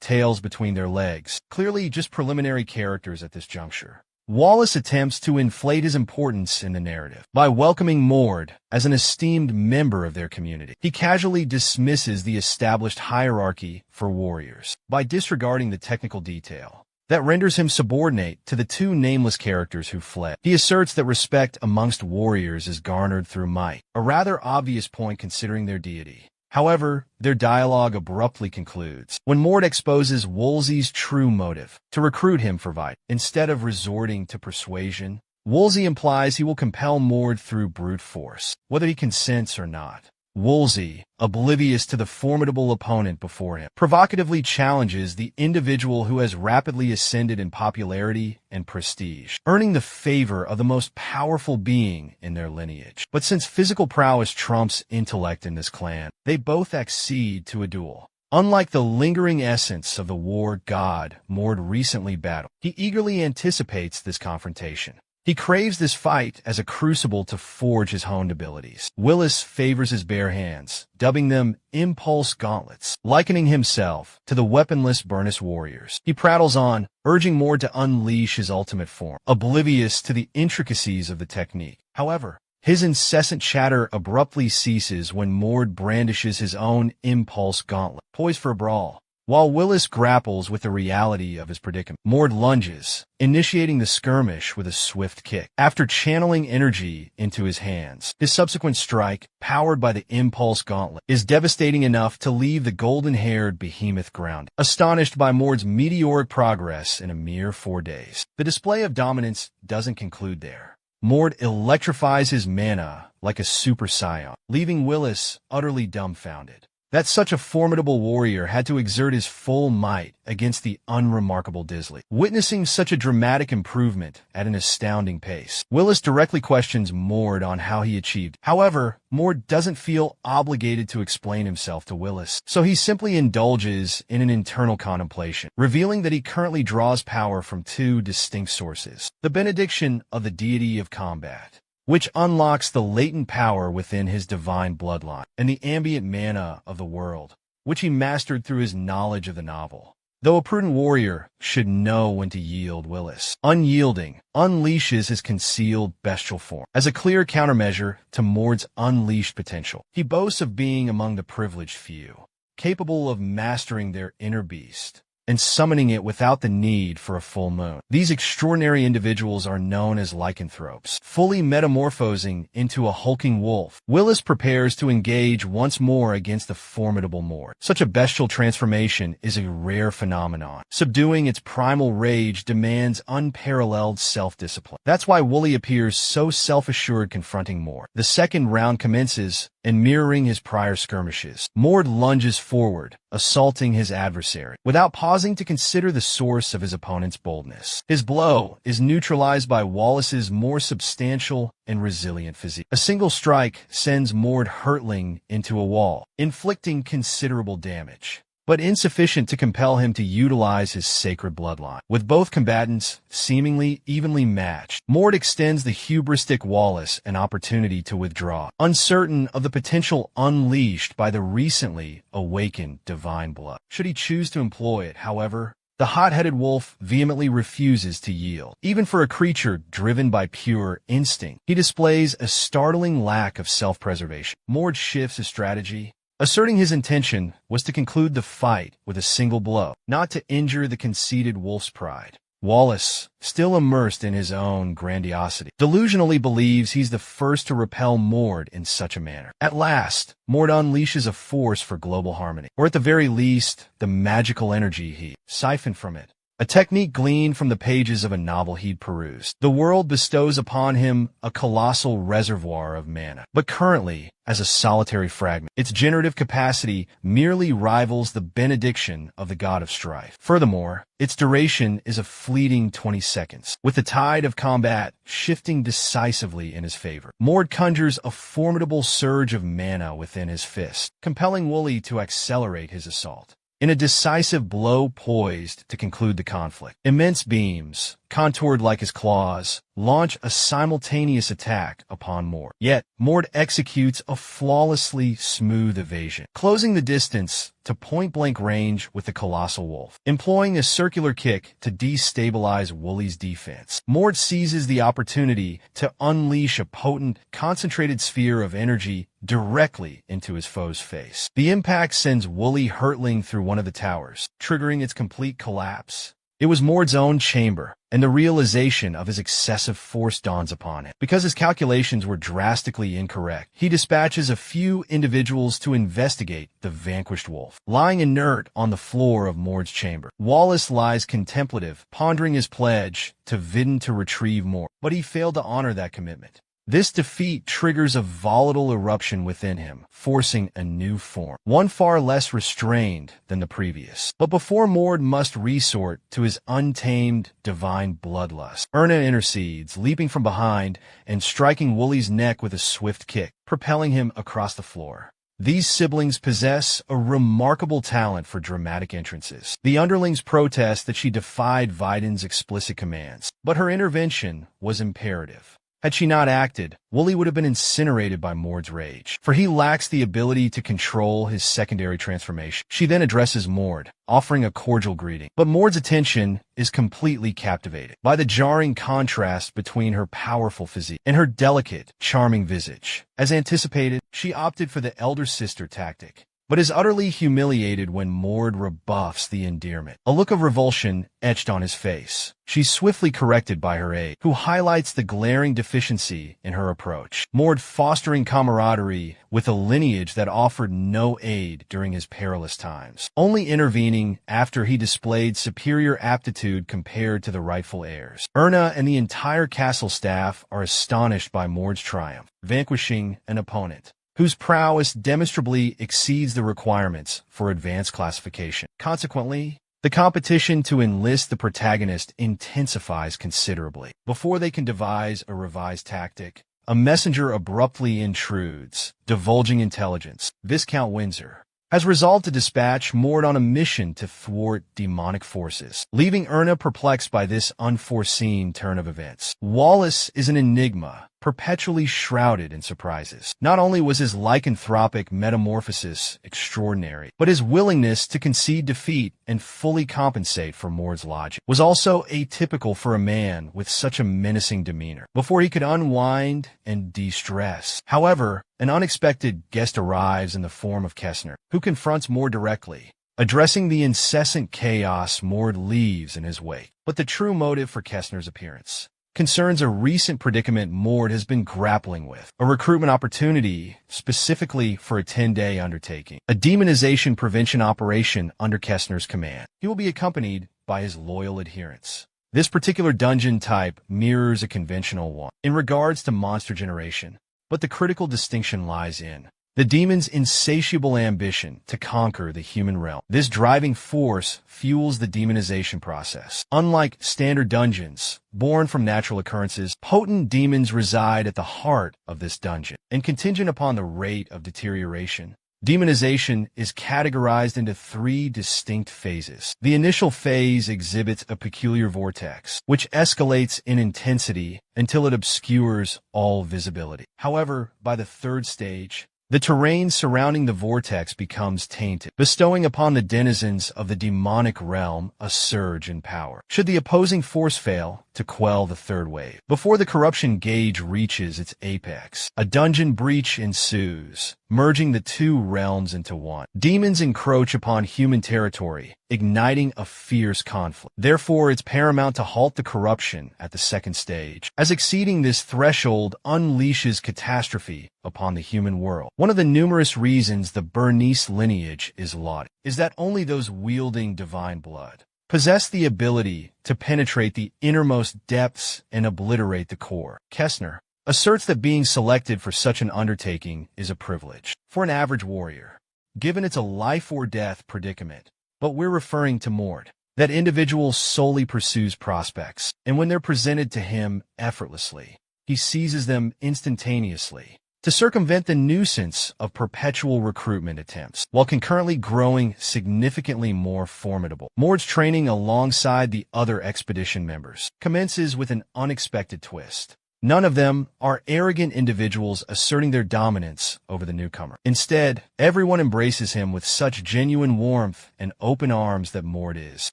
tails between their legs, clearly just preliminary characters at this juncture. Wallace attempts to inflate his importance in the narrative by welcoming Mord as an esteemed member of their community. He casually dismisses the established hierarchy for warriors by disregarding the technical detail that renders him subordinate to the two nameless characters who fled. He asserts that respect amongst warriors is garnered through might, a rather obvious point considering their deity. However, their dialogue abruptly concludes when Mord exposes Woolsey's true motive, to recruit him for fight. Instead of resorting to persuasion, Woolsey implies he will compel Mord through brute force, whether he consents or not. Woolsey, oblivious to the formidable opponent before him, provocatively challenges the individual who has rapidly ascended in popularity and prestige, earning the favor of the most powerful being in their lineage. But since physical prowess trumps intellect in this clan, they both accede to a duel. Unlike the lingering essence of the war god Mord recently battled, he eagerly anticipates this confrontation. He craves this fight as a crucible to forge his honed abilities. Willis favors his bare hands, dubbing them impulse gauntlets, likening himself to the weaponless Burnus warriors. He prattles on, urging Mord to unleash his ultimate form, oblivious to the intricacies of the technique. However, his incessant chatter abruptly ceases when Mord brandishes his own impulse gauntlet, poised for a brawl. While Willis grapples with the reality of his predicament, Mord lunges, initiating the skirmish with a swift kick. After channeling energy into his hands, his subsequent strike, powered by the impulse gauntlet, is devastating enough to leave the golden-haired behemoth grounded. Astonished by Mord's meteoric progress in a mere 4 days, the display of dominance doesn't conclude there. Mord electrifies his mana like a super scion, leaving Willis utterly dumbfounded that such a formidable warrior had to exert his full might against the unremarkable Disley. Witnessing such a dramatic improvement at an astounding pace, Willis directly questions Mord on how he achieved. However, Mord doesn't feel obligated to explain himself to Willis, so he simply indulges in an internal contemplation, revealing that he currently draws power from two distinct sources: the benediction of the deity of combat, which unlocks the latent power within his divine bloodline, and the ambient mana of the world, which he mastered through his knowledge of the novel. Though a prudent warrior should know when to yield, Willis, unyielding, unleashes his concealed bestial form as a clear countermeasure to Mord's unleashed potential. He boasts of being among the privileged few, capable of mastering their inner beast and summoning it without the need for a full moon. These extraordinary individuals are known as lycanthropes, fully metamorphosing into a hulking wolf. Willis prepares to engage once more against the formidable Mord. Such a bestial transformation is a rare phenomenon. Subduing its primal rage demands unparalleled self-discipline. That's why Wooly appears so self-assured confronting Mord. The second round commences, and mirroring his prior skirmishes, Mord lunges forward, assaulting his adversary, without pausing to consider the source of his opponent's boldness. His blow is neutralized by Wallace's more substantial and resilient physique. A single strike sends Mord hurtling into a wall, inflicting considerable damage, but insufficient to compel him to utilize his sacred bloodline. With both combatants seemingly evenly matched, Mord extends the hubristic Wallace an opportunity to withdraw, uncertain of the potential unleashed by the recently awakened divine blood. Should he choose to employ it, however, the hot-headed wolf vehemently refuses to yield. Even for a creature driven by pure instinct, he displays a startling lack of self-preservation. Mord shifts his strategy, asserting his intention was to conclude the fight with a single blow, not to injure the conceited wolf's pride. Wallace, still immersed in his own grandiosity, delusionally believes he's the first to repel Mord in such a manner. At last, Mord unleashes a force for global harmony, or at the very least, the magical energy he siphoned from it. A technique gleaned from the pages of a novel he'd perused. The world bestows upon him a colossal reservoir of mana, but currently, as a solitary fragment, its generative capacity merely rivals the benediction of the god of strife. Furthermore, its duration is a fleeting 20 seconds, with the tide of combat shifting decisively in his favor. Mord conjures a formidable surge of mana within his fist, compelling Wooly to accelerate his assault. In a decisive blow poised to conclude the conflict, immense beams, contoured like his claws, launch a simultaneous attack upon Mord. Yet, Mord executes a flawlessly smooth evasion, closing the distance to point-blank range with the colossal wolf. Employing a circular kick to destabilize Wooly's defense, Mord seizes the opportunity to unleash a potent, concentrated sphere of energy directly into his foe's face. The impact sends Wooly hurtling through one of the towers, triggering its complete collapse. It was Mord's own chamber, and the realization of his excessive force dawns upon him. Because his calculations were drastically incorrect, he dispatches a few individuals to investigate the vanquished wolf. Lying inert on the floor of Mord's chamber, Wallace lies contemplative, pondering his pledge to Vidin to retrieve Mord, but he failed to honor that commitment. This defeat triggers a volatile eruption within him, forcing a new form, one far less restrained than the previous. But before Mord must resort to his untamed divine bloodlust, Erna intercedes, leaping from behind and striking Wooly's neck with a swift kick, propelling him across the floor. These siblings possess a remarkable talent for dramatic entrances. The underlings protest that she defied Vidin's explicit commands, but her intervention was imperative. Had she not acted, Wooly would have been incinerated by Mord's rage, for he lacks the ability to control his secondary transformation. She then addresses Mord, offering a cordial greeting, but Mord's attention is completely captivated by the jarring contrast between her powerful physique and her delicate, charming visage. As anticipated, she opted for the elder sister tactic, but is utterly humiliated when Mord rebuffs the endearment. A look of revulsion etched on his face. She's swiftly corrected by her aide, who highlights the glaring deficiency in her approach. Mord fostering camaraderie with a lineage that offered no aid during his perilous times, only intervening after he displayed superior aptitude compared to the rightful heirs. Erna and the entire castle staff are astonished by Mord's triumph, vanquishing an opponent whose prowess demonstrably exceeds the requirements for advanced classification. Consequently, the competition to enlist the protagonist intensifies considerably. Before they can devise a revised tactic, a messenger abruptly intrudes, divulging intelligence. Viscount Windsor has resolved to dispatch Mord on a mission to thwart demonic forces, leaving Erna perplexed by this unforeseen turn of events. Wallace is an enigma, perpetually shrouded in surprises. Not only was his lycanthropic metamorphosis extraordinary, but his willingness to concede defeat and fully compensate for Mord's logic was also atypical for a man with such a menacing demeanor. Before he could unwind and de-stress, however, an unexpected guest arrives in the form of Kessner, who confronts Mord directly. Addressing the incessant chaos Mord leaves in his wake. But the true motive for Kessner's appearance concerns a recent predicament Mord has been grappling with, a recruitment opportunity specifically for a 10-day undertaking, a demonization prevention operation under Kessner's command. He will be accompanied by his loyal adherents. This particular dungeon type mirrors a conventional one in regards to monster generation, but the critical distinction lies in the demon's insatiable ambition to conquer the human realm. This driving force fuels the demonization process. Unlike standard dungeons, born from natural occurrences, potent demons reside at the heart of this dungeon. And contingent upon the rate of deterioration, demonization is categorized into 3 distinct phases. The initial phase exhibits a peculiar vortex, which escalates in intensity until it obscures all visibility. However, by the 3rd stage, the terrain surrounding the vortex becomes tainted, bestowing upon the denizens of the demonic realm a surge in power, should the opposing force fail to quell the 3rd wave. Before the corruption gauge reaches its apex, a dungeon breach ensues, merging the 2 realms into one. Demons encroach upon human territory, igniting a fierce conflict. Therefore, it's paramount to halt the corruption at the 2nd stage, as exceeding this threshold unleashes catastrophe upon the human world. One of the numerous reasons the Bernice lineage is lauded is that only those wielding divine blood possess the ability to penetrate the innermost depths and obliterate the core. Kessner asserts that being selected for such an undertaking is a privilege for an average warrior, given it's a life-or-death predicament. But we're referring to Mord. That individual solely pursues prospects, and when they're presented to him effortlessly, he seizes them instantaneously to circumvent the nuisance of perpetual recruitment attempts, while concurrently growing significantly more formidable. Mord's training alongside the other expedition members commences with an unexpected twist. None of them are arrogant individuals asserting their dominance over the newcomer. Instead, everyone embraces him with such genuine warmth and open arms that Mord is,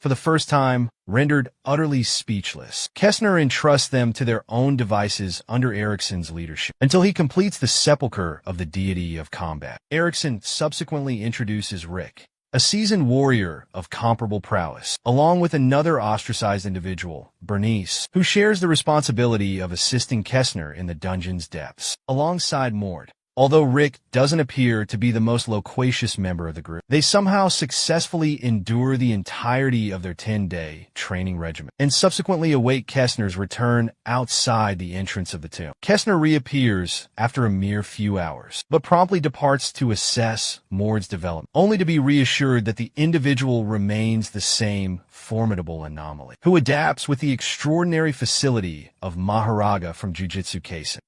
for the first time, rendered utterly speechless. Kestner entrusts them to their own devices under Ericsson's leadership, until he completes the sepulchre of the deity of combat. Ericsson subsequently introduces Rick, a seasoned warrior of comparable prowess, along with another ostracized individual, Bernice, who shares the responsibility of assisting Kestner in the dungeon's depths, alongside Mord. Although Rick doesn't appear to be the most loquacious member of the group, they somehow successfully endure the entirety of their 10-day training regimen, and subsequently await Kestner's return outside the entrance of the tomb. Kestner reappears after a mere few hours, but promptly departs to assess Mord's development, only to be reassured that the individual remains the same formidable anomaly, who adapts with the extraordinary facility of Maharaga from Jujutsu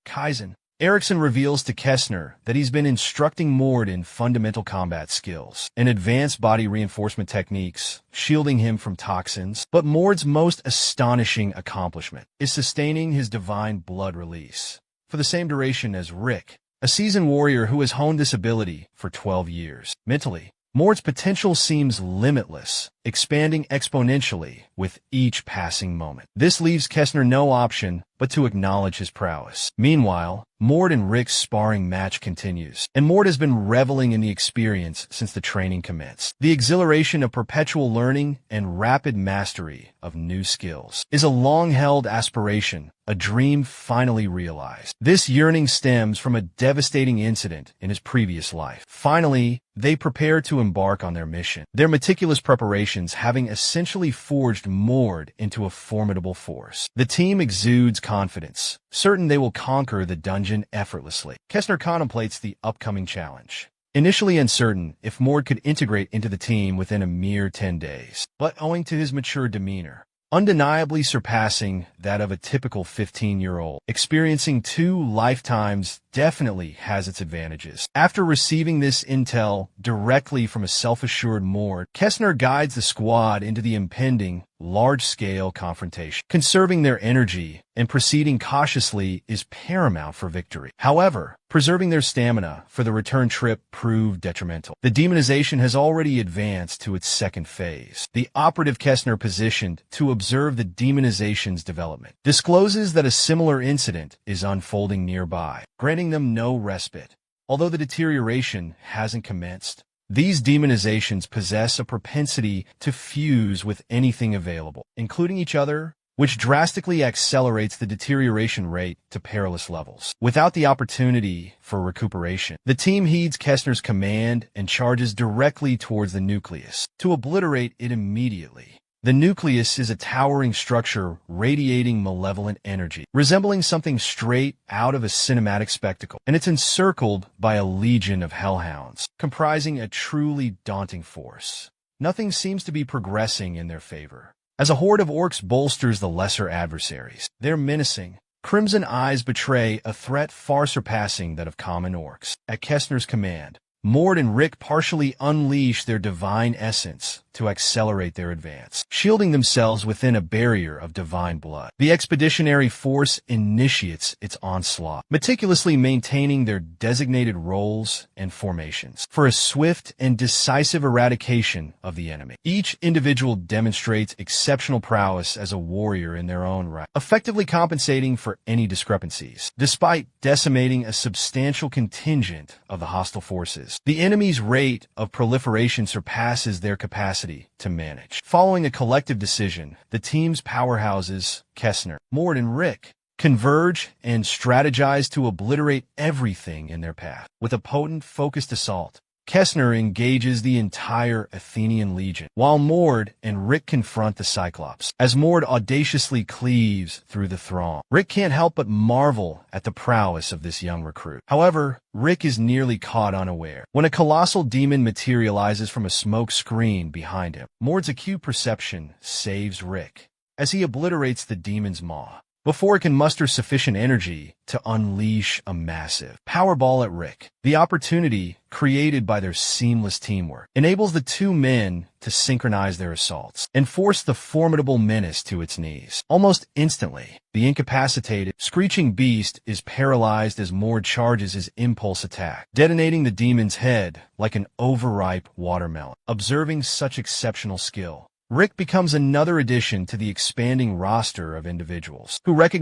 Kaisen. Ericsson reveals to Kestner that he's been instructing Mord in fundamental combat skills and advanced body reinforcement techniques, shielding him from toxins. But Mord's most astonishing accomplishment is sustaining his divine blood release for the same duration as Rick, a seasoned warrior who has honed this ability for 12 years. Mentally, Mord's potential seems limitless, expanding exponentially with each passing moment. This leaves Kestner no option but to acknowledge his prowess. Meanwhile, Mord and Rick's sparring match continues, and Mord has been reveling in the experience since the training commenced. The exhilaration of perpetual learning and rapid mastery of new skills is a long-held aspiration, a dream finally realized. This yearning stems from a devastating incident in his previous life. Finally, they prepare to embark on their mission, their meticulous preparations having essentially forged Mord into a formidable force. The team exudes confidence, certain they will conquer the dungeon effortlessly. Kestner contemplates the upcoming challenge, initially uncertain if Mord could integrate into the team within a mere 10 days, but owing to his mature demeanor, undeniably surpassing that of a typical 15-year-old, experiencing 2 lifetimes definitely has its advantages. After receiving this intel directly from a self-assured Mord, Kestner guides the squad into the impending large-scale confrontation. Conserving their energy and proceeding cautiously is paramount for victory. However, preserving their stamina for the return trip proved detrimental. The demonization has already advanced to its second phase. The operative Kestner, positioned to observe the demonization's development, discloses that a similar incident is unfolding nearby, granting them no respite. Although the deterioration hasn't commenced, these demonizations possess a propensity to fuse with anything available, including each other, which drastically accelerates the deterioration rate to perilous levels. Without the opportunity for recuperation, the team heeds Kestner's command and charges directly towards the nucleus to obliterate it immediately. The nucleus is a towering structure radiating malevolent energy, resembling something straight out of a cinematic spectacle, and it's encircled by a legion of hellhounds, comprising a truly daunting force. Nothing seems to be progressing in their favor, as a horde of orcs bolsters the lesser adversaries. Their menacing, crimson eyes betray a threat far surpassing that of common orcs. At Kestner's command, Mord and Rick partially unleash their divine essence to accelerate their advance, shielding themselves within a barrier of divine blood. The expeditionary force initiates its onslaught, meticulously maintaining their designated roles and formations for a swift and decisive eradication of the enemy. Each individual demonstrates exceptional prowess as a warrior in their own right, effectively compensating for any discrepancies. Despite decimating a substantial contingent of the hostile forces, the enemy's rate of proliferation surpasses their capacity to manage. Following a collective decision, the team's powerhouses, Kestner, Mord, and Rick, converge and strategize to obliterate everything in their path. With a potent, focused assault, Kestner engages the entire Athenian legion, while Mord and Rick confront the Cyclops. As Mord audaciously cleaves through the throng, Rick can't help but marvel at the prowess of this young recruit. However, Rick is nearly caught unaware when a colossal demon materializes from a smoke screen behind him. Mord's acute perception saves Rick as he obliterates the demon's maw, before it can muster sufficient energy to unleash a massive powerball at Rick. The opportunity, created by their seamless teamwork, enables the two men to synchronize their assaults and force the formidable menace to its knees. Almost instantly, the incapacitated, screeching beast is paralyzed as Mord charges his impulse attack, detonating the demon's head like an overripe watermelon. Observing such exceptional skill, Rick becomes another addition to the expanding roster of individuals who recognize